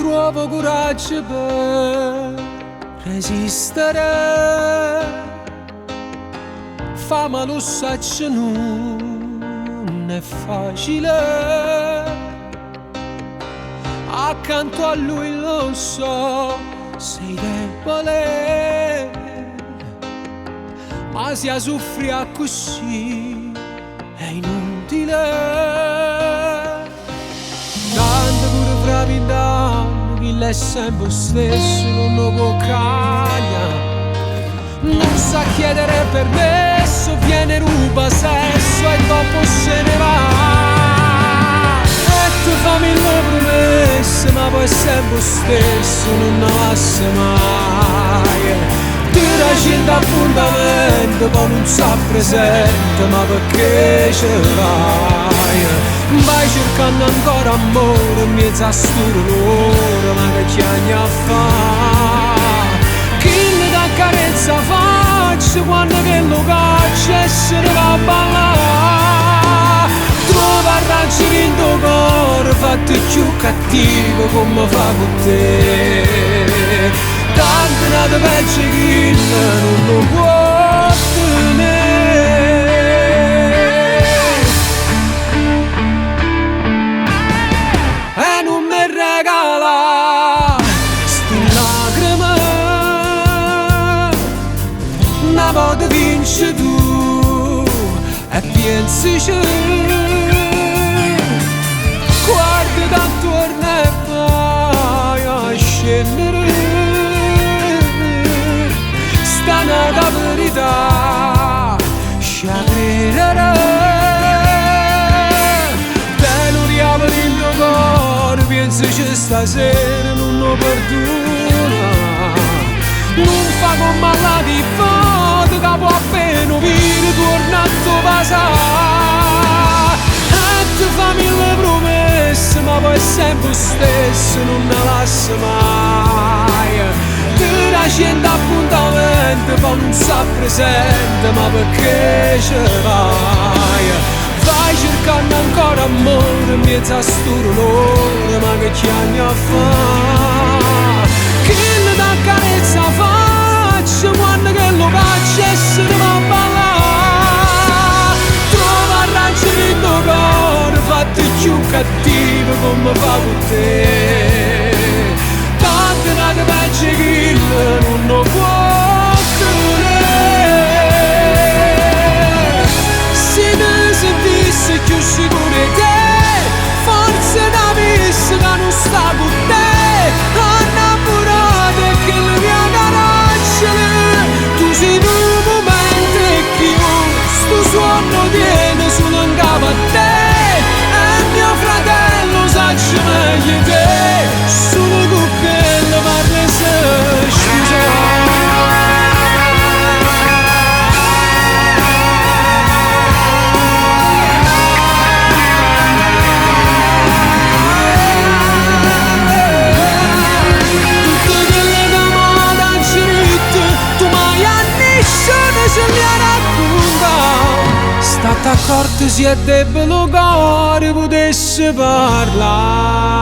trovo coraggio per resistere. Fa ma lo saccio non è facile. Accanto a lui lo so, sei debole, ma se a soffrire così è inutile. Tanto pure fra 20 anni chi è sempre stesso non lo può cambiare. Non sa chiedere permesso, viene ruba sesso e dopo se ne va. E tu fammi le promesse, ma poi è sempre stesso, non ne passa mai. Tu racconti appuntamento, poi non sa presente, ma perché ce vai? Vai cercando ancora amore in mezzo a sto dolore, ma che chiami a fare? Chi ne dà carezza faccia quando che lo caccia e se ne va a ballare. Trova arrangi in tuo cuore fatti più cattivo come fa con te. Tanto nata peggio chi non lo può tenere. E non mi regala sti lacrime. Una volta vinci tu e pensici. Guarda attorno e vai a scendere. Sta nata verità ci credere. Te non riapri il tuo cuore, pensaci stasera non lo perdona. Non fa come alla di foto che può appena venire torna a tuo pasare. E tu fa mille promesse ma poi è sempre stesso, non ne lascia mai. Tu racconti appuntamento poi non sa presente, ma perché ce vai? Vai cercando ancora amore in mezzo a sto dolore, ma che chiami a fare? Chi ne dà carezza faccia quando che lo caccia e se ne va a ballare. Trova arrangi in tuo cuore fatti più cattivo come fa con te. Tante nate peggio chi non lo può tenere. Se ne sentisse più sicuro di te, forse da vista che non sta con te. Innamorata e che le mie caracciole, tu sei in un momento e chi sto suono tiene solo in capo a te. E mio fratello sacci meglio di te, solo con quello parla se scusa. State accorti se è debole cuore potesse parlare.